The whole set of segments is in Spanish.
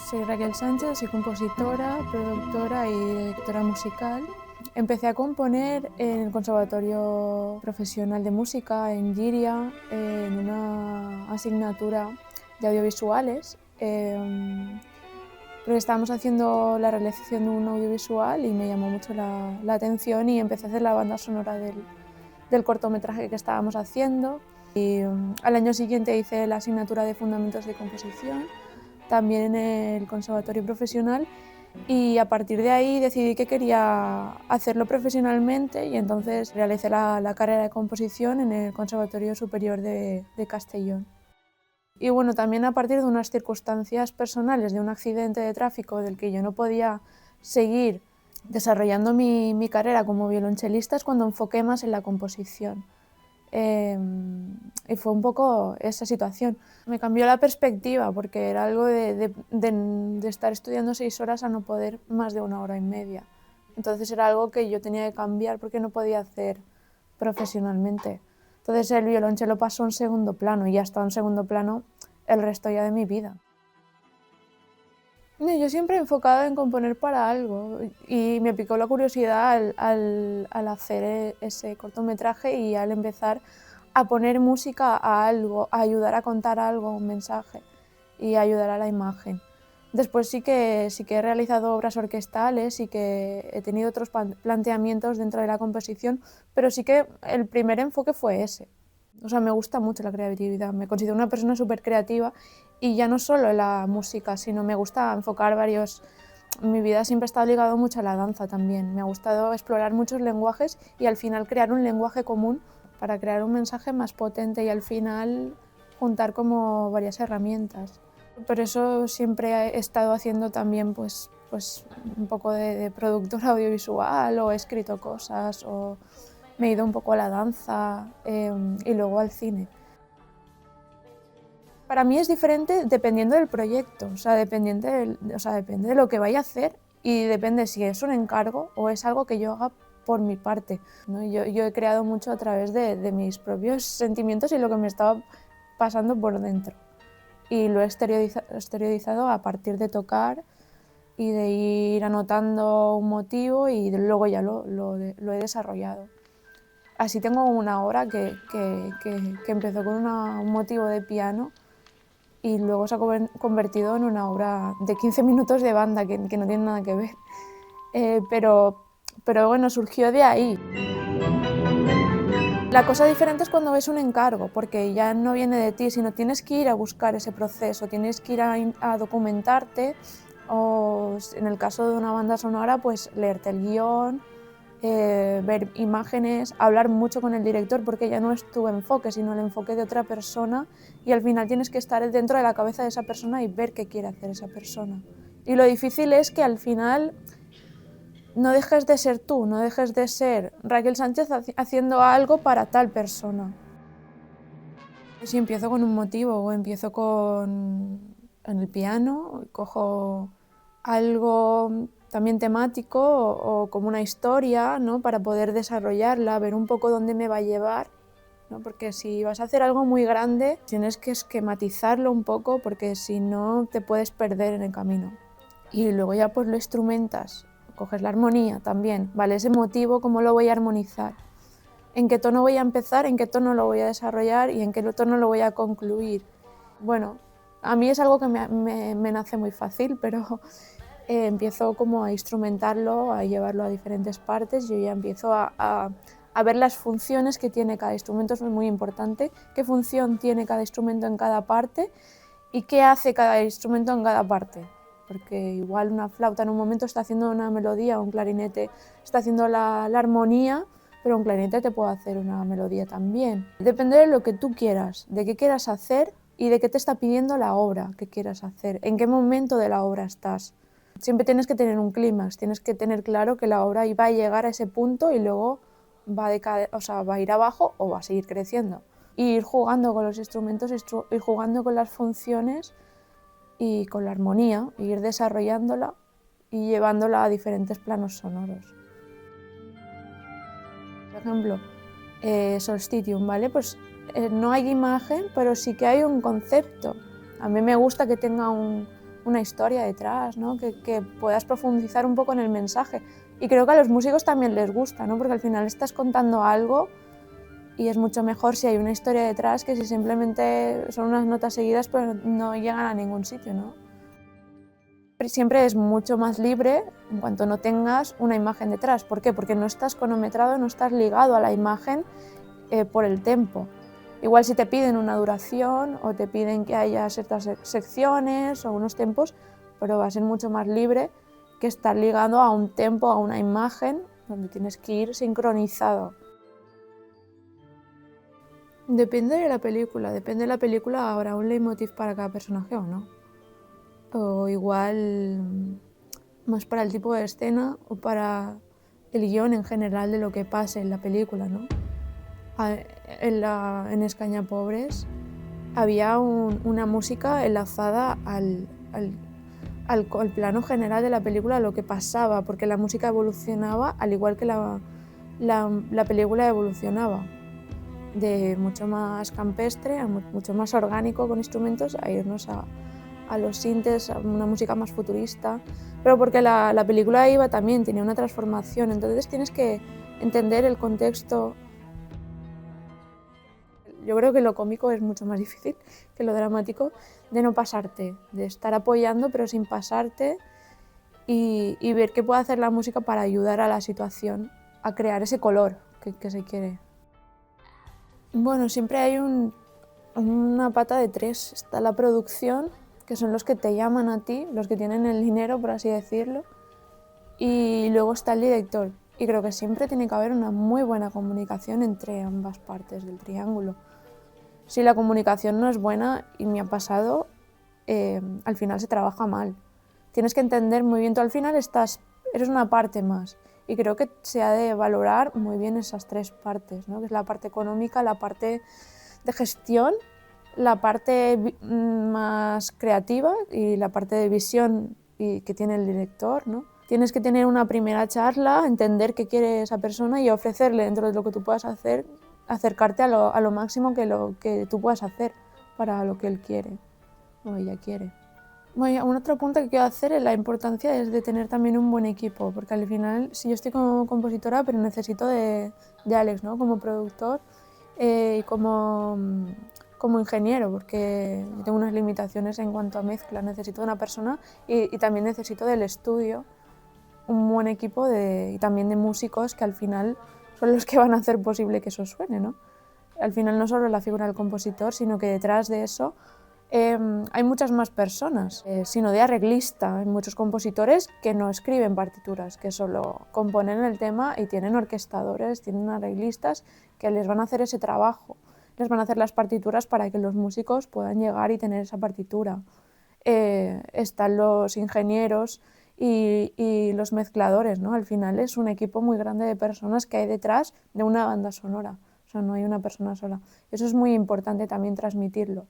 Soy Raquel Sánchez, soy compositora, productora y directora musical. Empecé a componer en el Conservatorio Profesional de Música en Llíria, en una asignatura de audiovisuales, porque estábamos haciendo la realización de un audiovisual y me llamó mucho la atención y empecé a hacer la banda sonora del cortometraje que estábamos haciendo. Y al año siguiente hice la asignatura de Fundamentos de Composición, también en el Conservatorio Profesional, y a partir de ahí decidí que quería hacerlo profesionalmente y entonces realicé la carrera de composición en el Conservatorio Superior de Castellón. Y bueno, también a partir de unas circunstancias personales, de un accidente de tráfico del que yo no podía seguir desarrollando mi carrera como violonchelista, es cuando enfoqué más en la composición. Y fue un poco esa situación. Me cambió la perspectiva porque era algo de estar estudiando 6 horas a no poder más de 1 hora y media. Entonces era algo que yo tenía que cambiar porque no podía hacer profesionalmente. Entonces el violonchelo pasó a un segundo plano y ya está en segundo plano el resto ya de mi vida. Yo siempre he enfocado en componer para algo y me picó la curiosidad al hacer ese cortometraje y al empezar a poner música a algo, a ayudar a contar algo, un mensaje y ayudar a la imagen. Después sí que he realizado obras orquestales y que he tenido otros planteamientos dentro de la composición, pero sí que el primer enfoque fue ese. O sea, me gusta mucho la creatividad, me considero una persona súper creativa y ya no solo en la música, sino me gusta enfocar varios... Mi vida siempre ha estado ligado mucho a la danza también, me ha gustado explorar muchos lenguajes y al final crear un lenguaje común para crear un mensaje más potente y al final juntar como varias herramientas. Por eso siempre he estado haciendo también pues un poco de productora audiovisual o he escrito cosas o me he ido un poco a la danza y luego al cine. Para mí es diferente dependiendo del proyecto, o sea, depende de lo que vaya a hacer y depende si es un encargo o es algo que yo haga por mi parte, ¿no? Yo he creado mucho a través de mis propios sentimientos y lo que me estaba pasando por dentro. Y lo he exteriorizado a partir de tocar y de ir anotando un motivo y luego ya lo he desarrollado. Así tengo una obra que empezó con un motivo de piano y luego se ha convertido en una obra de 15 minutos de banda que no tiene nada que ver. Pero bueno, surgió de ahí. La cosa diferente es cuando ves un encargo, porque ya no viene de ti, sino tienes que ir a buscar ese proceso, tienes que ir a documentarte, o en el caso de una banda sonora, pues leerte el guión, ver imágenes, hablar mucho con el director, porque ya no es tu enfoque, sino el enfoque de otra persona, y al final tienes que estar dentro de la cabeza de esa persona y ver qué quiere hacer esa persona. Y lo difícil es que al final no dejes de ser tú, no dejes de ser Raquel Sánchez haciendo algo para tal persona. Si empiezo con un motivo o empiezo en el piano, cojo algo también temático o como una historia, ¿no? Para poder desarrollarla, ver un poco dónde me va a llevar, ¿no? Porque si vas a hacer algo muy grande tienes que esquematizarlo un poco porque si no te puedes perder en el camino. Y luego ya pues lo instrumentas, coges la armonía también, ¿vale? Ese motivo, ¿cómo lo voy a armonizar? ¿En qué tono voy a empezar? ¿En qué tono lo voy a desarrollar? ¿Y en qué tono lo voy a concluir? Bueno, a mí es algo que me nace muy fácil, pero empiezo como a instrumentarlo, a llevarlo a diferentes partes, yo ya empiezo a ver las funciones que tiene cada instrumento, es muy importante, qué función tiene cada instrumento en cada parte y qué hace cada instrumento en cada parte. Porque igual una flauta en un momento está haciendo una melodía, un clarinete está haciendo la armonía, pero un clarinete te puede hacer una melodía también. Depende de lo que tú quieras, de qué quieras hacer y de qué te está pidiendo la obra que quieras hacer, en qué momento de la obra estás. Siempre tienes que tener un clímax, tienes que tener claro que la obra va a llegar a ese punto y luego va a ir abajo o va a seguir creciendo. Y ir jugando con los instrumentos, ir jugando con las funciones y con la armonía, e ir desarrollándola y llevándola a diferentes planos sonoros. Por ejemplo, Solstitium, ¿vale? Pues no hay imagen, pero sí que hay un concepto. A mí me gusta que tenga una historia detrás, ¿no? Que puedas profundizar un poco en el mensaje. Y creo que a los músicos también les gusta, ¿no? Porque al final estás contando algo y es mucho mejor si hay una historia detrás que si simplemente son unas notas seguidas pero no llegan a ningún sitio, ¿no? Siempre es mucho más libre en cuanto no tengas una imagen detrás. ¿Por qué? Porque no estás cronometrado, no estás ligado a la imagen por el tempo. Igual si te piden una duración o te piden que haya ciertas secciones o unos tempos, pero va a ser mucho más libre que estar ligado a un tempo, a una imagen, donde tienes que ir sincronizado. Depende de la película habrá un leitmotiv para cada personaje o no. O igual más para el tipo de escena o para el guión en general de lo que pase en la película, ¿no? En Escañapobres había una música enlazada al plano general de la película, a lo que pasaba, porque la música evolucionaba al igual que la película evolucionaba, de mucho más campestre a mucho más orgánico con instrumentos, a irnos a los sintes, a una música más futurista, pero porque la película iba también, tenía una transformación, entonces tienes que entender el contexto. Yo creo que lo cómico es mucho más difícil que lo dramático, de no pasarte, de estar apoyando pero sin pasarte y ver qué puede hacer la música para ayudar a la situación, a crear ese color que se quiere. Bueno, siempre hay una pata de tres. Está la producción, que son los que te llaman a ti, los que tienen el dinero, por así decirlo, y luego está el director. Y creo que siempre tiene que haber una muy buena comunicación entre ambas partes del triángulo. Si la comunicación no es buena, y me ha pasado, al final se trabaja mal. Tienes que entender muy bien, tú al final eres una parte más. Y creo que se ha de valorar muy bien esas tres partes, ¿no? Que es la parte económica, la parte de gestión, la parte más creativa y la parte de visión que tiene el director, ¿no? Tienes que tener una primera charla, entender qué quiere esa persona y ofrecerle, dentro de lo que tú puedas hacer, acercarte a lo máximo que tú puedas hacer para lo que él quiere o ella quiere. Bueno, un otro punto que quiero hacer es la importancia de tener también un buen equipo, porque al final, si yo estoy como compositora, pero necesito de Alex, ¿no? Como productor y como ingeniero, porque yo tengo unas limitaciones en cuanto a mezcla, necesito de una persona y también necesito del estudio, un buen equipo y también de músicos que al final son los que van a hacer posible que eso suene, ¿no? Al final no solo la figura del compositor, sino que detrás de eso hay muchas más personas, sino de arreglista. Hay muchos compositores que no escriben partituras, que solo componen el tema y tienen orquestadores, tienen arreglistas que les van a hacer ese trabajo, les van a hacer las partituras para que los músicos puedan llegar y tener esa partitura. Están los ingenieros y los mezcladores, ¿no? Al final es un equipo muy grande de personas que hay detrás de una banda sonora, o sea, no hay una persona sola. Eso es muy importante también transmitirlo.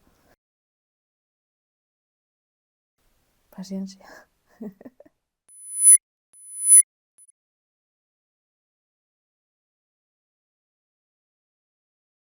Paciencia.